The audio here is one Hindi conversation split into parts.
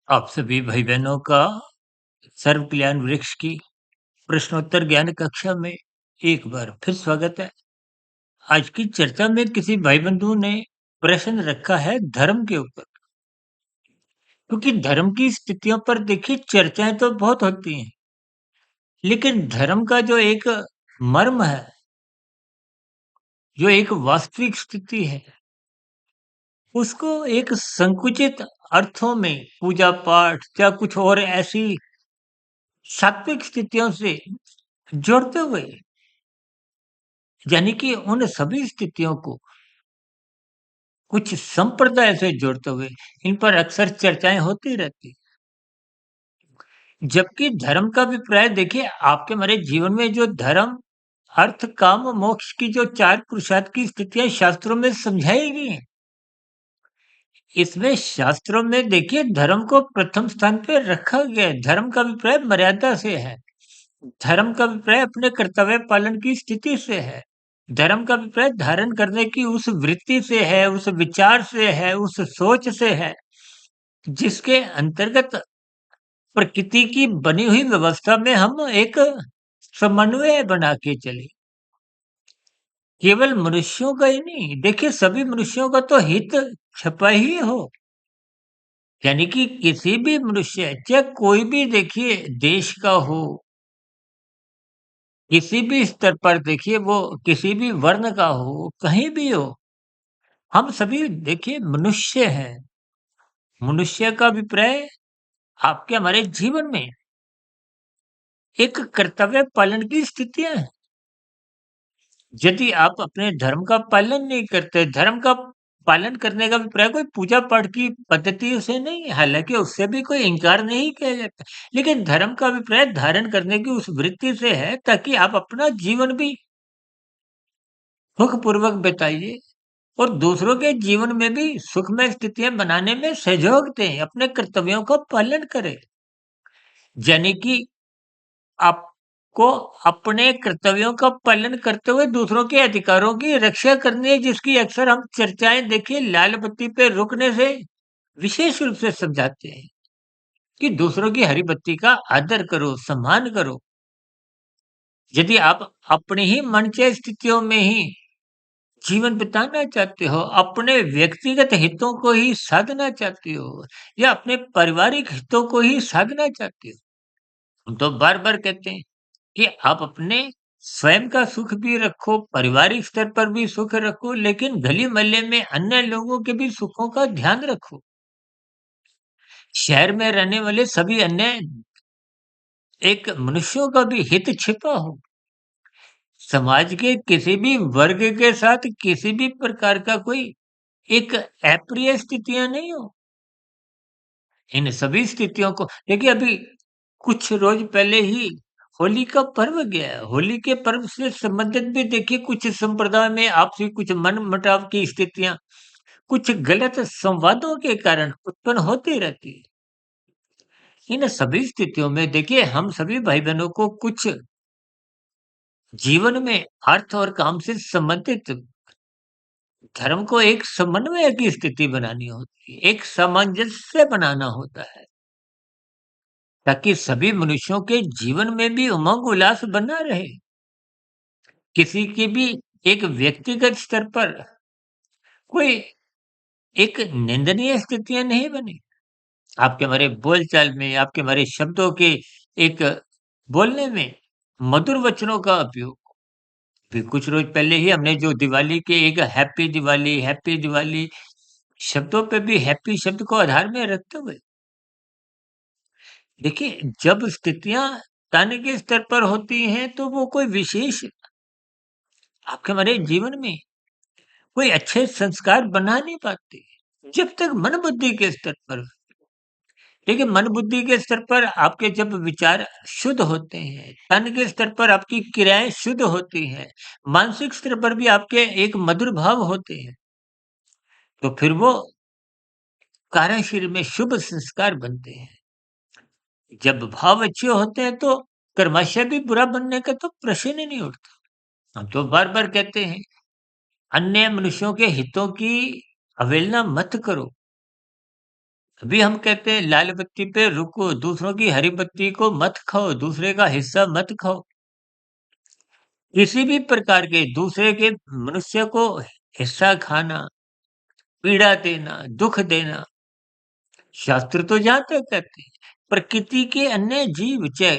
आप सभी भाई बहनों का सर्व कल्याण वृक्ष की प्रश्नोत्तर ज्ञान कक्षा में एक बार फिर स्वागत है। आज की चर्चा में किसी भाई बंधु ने प्रश्न रखा है धर्म के ऊपर, क्योंकि धर्म की स्थितियों पर देखिए चर्चाएं तो बहुत होती हैं, लेकिन धर्म का जो एक मर्म है, जो एक वास्तविक स्थिति है, उसको एक संकुचित अर्थों में पूजा पाठ या कुछ और ऐसी सात्विक स्थितियों से जोड़ते हुए, यानी कि उन सभी स्थितियों को कुछ संप्रदाय से जोड़ते हुए इन पर अक्सर चर्चाएं होती रहती। जबकि धर्म का अभिप्राय देखिए, आपके हमारे जीवन में जो धर्म, अर्थ, काम, मोक्ष की जो चार पुरुषार्थ की स्थितियां शास्त्रों में समझाई गई हैं, इसमें शास्त्रों में देखिए धर्म को प्रथम स्थान पे रखा गया है। धर्म का अभिप्राय मर्यादा से है। धर्म का अभिप्राय अपने कर्तव्य पालन की स्थिति से है। धर्म का अभिप्राय धारण करने की उस वृत्ति से है, उस विचार से है, उस सोच से है, जिसके अंतर्गत प्रकृति की बनी हुई व्यवस्था में हम एक समन्वय बना के चले। केवल मनुष्यों का ही नहीं, देखिए सभी मनुष्यों का तो हित छपा ही हो। यानी कि किसी भी मनुष्य, चाहे कोई भी देखिए देश का हो, किसी भी स्तर पर देखिए वो किसी भी वर्ण का हो, कहीं भी हो, हम सभी देखिए मनुष्य हैं। मनुष्य का अभिप्राय आपके हमारे जीवन में एक कर्तव्य पालन की स्थितियां हैं। यदि आप अपने धर्म का पालन नहीं करते, धर्म का पालन करने का अभिप्राय कोई पूजा पाठ की पद्धति से नहीं है, हालांकि उससे भी कोई इंकार नहीं किया जाता, लेकिन धर्म का अभिप्राय धारण करने की उस वृत्ति से है, ताकि आप अपना जीवन भी सुख पूर्वक बिताइए और दूसरों के जीवन में भी सुखमय स्थितियां बनाने में सहयोग दें, अपने कर्तव्यों का पालन करें। यानी कि आपको अपने कर्तव्यों का पालन करते हुए दूसरों के अधिकारों की रक्षा करनी है, जिसकी अक्सर हम चर्चाएं देखिए लाल बत्ती पे रुकने से विशेष रूप से समझाते हैं कि दूसरों की हरी बत्ती का आदर करो, सम्मान करो। यदि आप अपनी ही मनचाही स्थितियों में ही जीवन बिताना चाहते हो, अपने व्यक्तिगत हितों को ही साधना चाहते हो या अपने पारिवारिक हितों को ही साधना चाहते हो, हम तो बार-बार कहते हैं कि आप अपने स्वयं का सुख भी रखो, पारिवारिक स्तर पर भी सुख रखो, लेकिन गली-मोहल्ले में अन्य लोगों के भी सुखों का ध्यान रखो। शहर में रहने वाले सभी अन्य एक मनुष्यों का भी हित छिपा हो। समाज के किसी भी वर्ग के साथ किसी भी प्रकार का कोई एक अप्रिय स्थितियाँ नहीं हो। इन सभी स्थितियों को देखिए, अभी कुछ रोज पहले ही होली का पर्व गया है। होली के पर्व से संबंधित भी देखिए कुछ संप्रदाय में आपसी कुछ मनमुटाव की स्थितियाँ, कुछ गलत संवादों के कारण उत्पन्न होती रहती है। इन सभी स्थितियों में देखिए हम सभी भाई-बहनों को कुछ जीवन में अर्थ और काम से संबंधित धर्म को एक समन्वय की स्थिति बनानी होती है, एक सामंजस्य बनाना होता है, ताकि सभी मनुष्यों के जीवन में भी उमंग उल्लास बना रहे। किसी की भी एक व्यक्तिगत स्तर पर कोई एक निंदनीय स्थितियाँ नहीं बनी। आपके हमारे बोलचाल में, आपके हमारे शब्दों के एक बोलने में मधुर वचनों का उपयोग। अभी कुछ रोज पहले ही हमने जो दिवाली के एक हैप्पी दिवाली शब्दों पे भी हैप्पी शब्द को आधार में रखते हुए, देखिए जब स्थितियाँ ताने के स्तर पर होती हैं, तो वो कोई विशेष आपके हमारे जीवन में कोई अच्छे संस्कार बना नहीं पाते। जब तक मन बुद्धि के स्तर पर, देखिए मन बुद्धि के स्तर पर आपके जब विचार शुद्ध होते हैं, तन के स्तर पर आपकी क्रियाएँ शुद्ध होती हैं, मानसिक स्तर पर भी आपके एक मधुर भाव होते हैं, तो फिर वो कार्यशील में शुभ संस्कार बनते हैं। जब भाव अच्छे होते हैं तो कर्मशः भी बुरा बनने का तो प्रश्न ही नहीं उठता। हम तो बार-बार कहते हैं, अन्य मनुष्यों के हितों की अवहेलना मत करो। अभी हम कहते हैं लाल बत्ती पे रुको, दूसरों की हरी बत्ती को मत खाओ, दूसरे का हिस्सा मत खाओ। किसी भी प्रकार के दूसरे के मनुष्य को हिस्सा खाना, पीड़ा देना, दुःख देना, शास्त्र तो जहाँ तक कहते हैं, प्रकृति के अन्य जीव चाहे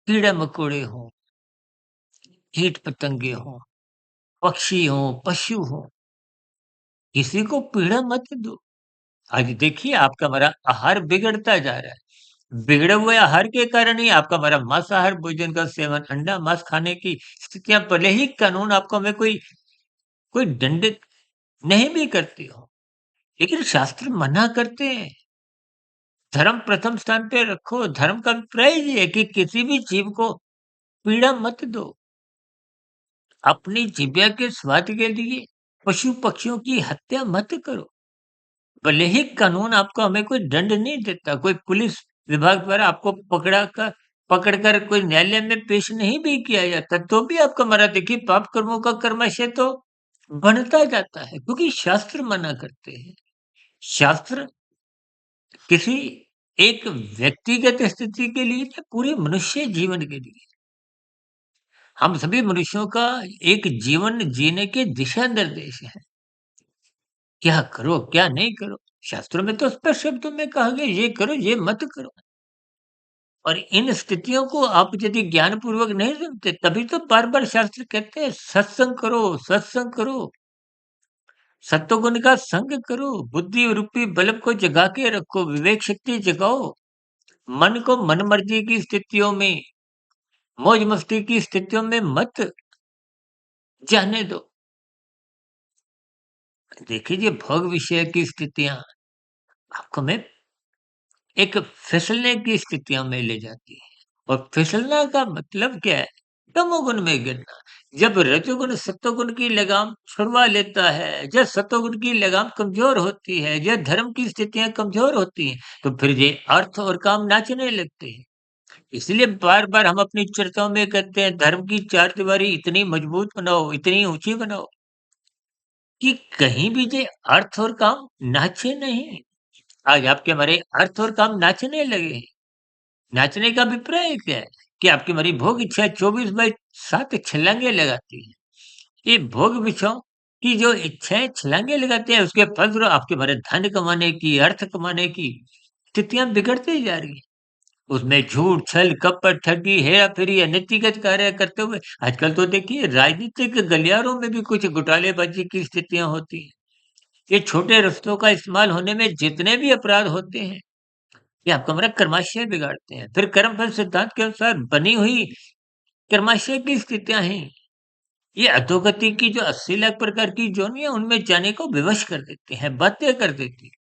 कीड़े-मकोड़े हों, कीट-पतंगे हों, पक्षी हों, पशु हों, किसी को पीड़ा मत दो। आज देखिए आपका हमारा आहार बिगड़ता जा रहा है। बिगड़े हुए आहार के कारण ही आपका हमारा मांसाहार भोजन का सेवन, अंडा, मांस खाने की स्थितियाँ भले ही कानून आपको हमें कोई कोई दंडित नहीं भी करती हो, लेकिन शास्त्र मना करते हैं। धर्म प्रथम स्थान पे रखो, धर्म का अभिप्राय ये है कि किसी भी जीव को पीड़ा मत दो। अपनी जीभा के स्वाद के लिए पशु-पक्षियों की हत्या मत करो। भले ही कानून आपको हमें कोई दंड नहीं देता, कोई पुलिस विभाग द्वारा आपको पकड़कर कोई न्यायालय में पेश नहीं भी किया जाता, तो भी आपका हमारा देखिए पाप कर्मों का कर्मशः तो बढ़ता जाता है, क्योंकि शास्त्र मना करते हैं। शास्त्र किसी एक व्यक्तिगत स्थिति के लिए नहीं, पूरे मनुष्य जीवन के लिए। हम सभी मनुष्यों का एक जीवन जीने के दिशा निर्देश हैं। क्या करो, क्या नहीं करो। शास्त्रों में तो स्पष्ट शब्दों में कहा गया ये करो, ये मत करो। और इन स्थितियों को आप यदि ज्ञानपूर्वक नहीं सुनते, तभी तो बार-बार शास्त्र कहते हैं सत्संग करो, सत्संग करो। सत्वगुण का संग करो, बुद्धि रूपी बल्ब को जगा के रखो, विवेक शक्ति जगाओ। मन को मनमर्जी की स्थितियों में, मौज-मस्ती की स्थितियों में मत जाने दो। देखिए, ये भोग विषय की स्थितियाँ आपको में एक फिसलने की स्थितियों में ले जाती है। और फिसलना का मतलब क्या है? तमोगुण में गिरना। जब रजोगुण सत्वगुण की लगाम छुड़वा लेता है, जब सत्वगुण की लगाम कमजोर होती है, जब धर्म की स्थितियां कमजोर होती हैं, तो फिर ये अर्थ और काम नाचने लगते हैं। इसलिए बार बार हम अपनी चर्चाओं में कहते हैं धर्म की चार दीवारी इतनी मजबूत बनाओ, इतनी ऊंची बनाओ कि कहीं भी ये अर्थ और काम नाचे नहीं। आज आपके हमारे अर्थ और काम नाचने लगे हैं। नाचने का अभिप्राय क्या है? कि आपकी हमारी भोग इच्छा 24/7 छलांगे लगाती है। ये भोग विषयों की जो इच्छाएँ छलांगे लगाते हैं, उसके फलस्वरूप आपके हमारे धन कमाने की, अर्थ कमाने की स्थितियाँ बिगड़ती जा रही हैं। उसमें झूठ, छल, कपट, ठगी, हेरा-फेरी, अनैतिकत कार्य करते हुए आजकल तो देखिए राजनीतिक गलियारों में भी कुछ घोटालेबाज़ी की स्थितियाँ होती हैं। ये छोटे रिश्तों का इस्तेमाल होने में जितने भी अपराध होते हैं, ये आपका हमारा कर्माशय बिगाड़ते हैं। फिर कर्मफल सिद्धांत के अनुसार बनी हुई कर्माशय की स्थितियाँ हैं। ये अधोगति की जो 80 लाख प्रकार की योनियाँ उनमें जाने को विवश कर देती हैं, बाध्य कर देती हैं।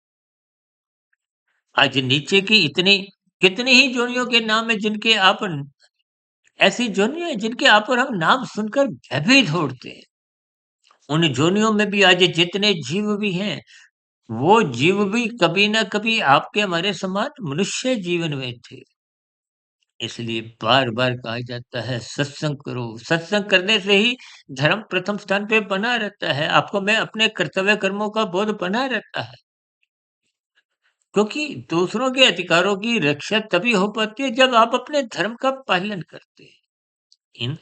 आज नीचे की इतनी कितनी ही योनियों के नाम हैं जिनके आप ऐसी योनियाँ हैं जिनके आप और हम नाम सुनकर भयभीत हो उठते हैं। उन योनियों में भी आज जितने जीव भी हैं, वो जीव भी कभी न कभी आपके हमारे समान मनुष्य जीवन में थे। इसलिए बार-बार कहा जाता है सत्संग करो, सत्संग करने से ही धर्म प्रथम स्थान पे बना रहता है। आपको में अपने कर्तव्य कर्मों का बोध बना रहता है। क्योंकि दूसरों के अधिकारों की रक्षा तभी हो पाती है जब आप अपने धर्म का पालन करते हैं। इन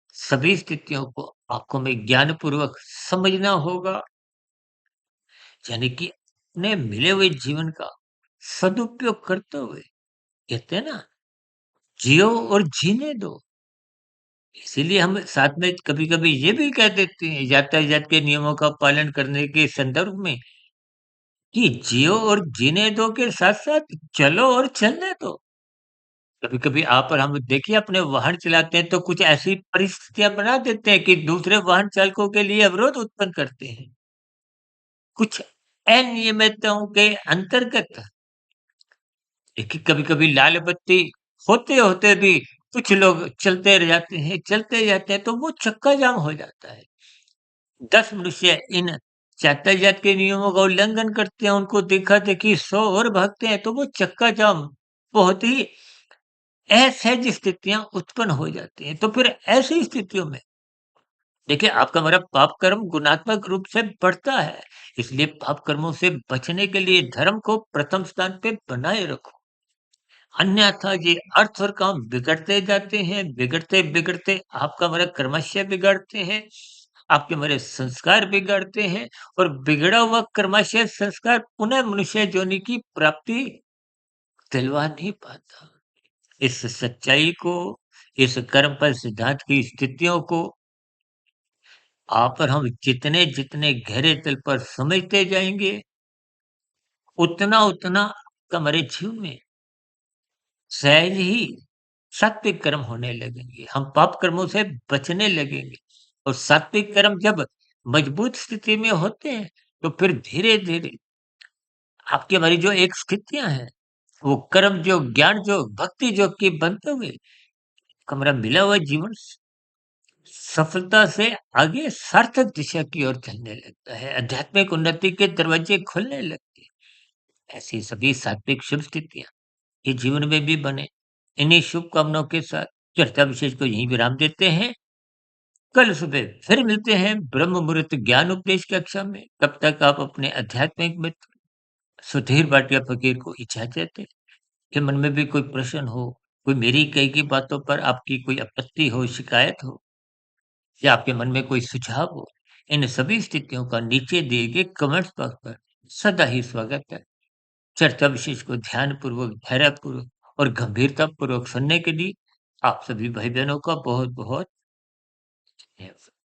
सभी स्थितियों को आपको में ज्ञानपूर्वक समझना होगा, यानी कि अपने मिले हुए जीवन का सदुपयोग करते हुए कहते हैं ना, जियो और जीने दो। इसीलिए हम साथ में कभी-कभी ये भी कह देते हैं यातायात के नियमों का पालन करने के संदर्भ में कि जियो और जीने दो के साथ-साथ चलो और चलने दो। कभी-कभी आप और हम देखिए अपने वाहन चलाते हैं तो कुछ ऐसी परिस्थितियाँ बना देते हैं कि दूसरे वाहन चालकों के लिए अवरोध उत्पन्न करते हैं। कुछ अनियमितताओं के अंतर्गत देखिए कभी-कभी लाल बत्ती होते-होते भी कुछ लोग चलते जाते हैं तो वो चक्का जाम हो जाता है। 10 मनुष्य इन यातायात के नियमों का उल्लंघन करते हैं, उनको देखा-देखी 100 और भागते हैं, तो वो चक्का जाम बहुत ही असहज स्थितियाँ उत्पन्न हो जाती हैं। तो फिर ऐसी स्थितियों में देखिए, आपका हमारा पाप कर्म गुणात्मक रूप से बढ़ता है, इसलिए पाप कर्मों से बचने के लिए धर्म को प्रथम स्थान पे बनाए रखो। अन्यथा ये अर्थ और काम बिगड़ते जाते हैं, बिगड़ते-बिगड़ते आपका हमारा क्रमशः बिगड़ते हैं, आपके हमारे संस्कार बिगड़ते हैं और बिगड़ा हुआ क्रमशः संस्कार पुनः मनुष्य योनि की प्राप्ति दिलवा नहीं पाता। इस सच्चाई को, इस कर्मफल सिद्धांत की स्थितियों को आप और हम जितने-जितने गहरे तल पर समझते जाएँगे, उतना-उतना हमारे जीवन में सहज ही सात्विक कर्म होने लगेंगे। हम पाप कर्मों से बचने लगेंगे और सात्विक कर्म जब मजबूत स्थिति में होते हैं, तो फिर धीरे-धीरे आपकी हमारी जो एक स्थितियाँ हैं, वो कर्म जो, ज्ञान जो, भक्ति जो की बनते हुए हमारा मिला हुआ जीवन सफलता से आगे सार्थक दिशा की ओर चलने लगता है। आध्यात्मिक उन्नति के दरवाजे खुलने लगते हैं। ऐसी सभी सात्विक शुभ स्थितियाँ ये जीवन में भी बने। इन्हीं शुभकामनाओं के साथ चर्चा विशेष को यहीं विराम देते हैं। कल सुबह फिर मिलते हैं ब्रह्म मुहूर्त ज्ञान उपदेश कक्षा में। तब तक आप अपने आध्यात्मिक मित्र सुधीर भाटिया फकीर को इजाज़त दें। कि मन में भी कोई प्रश्न हो, कोई मेरी कही की बातों पर आपकी कोई आपत्ति हो, शिकायत हो या आपके मन में कोई सुझाव हो, इन सभी स्थितियों का नीचे दिए गए कमेंट्स बॉक्स पर सदा ही स्वागत है। चर्चा विशेष को ध्यानपूर्वक, धैर्यपूर्वक और गंभीरतापूर्वक सुनने के लिए आप सभी भाई-बहनों का बहुत-बहुत धन्यवाद।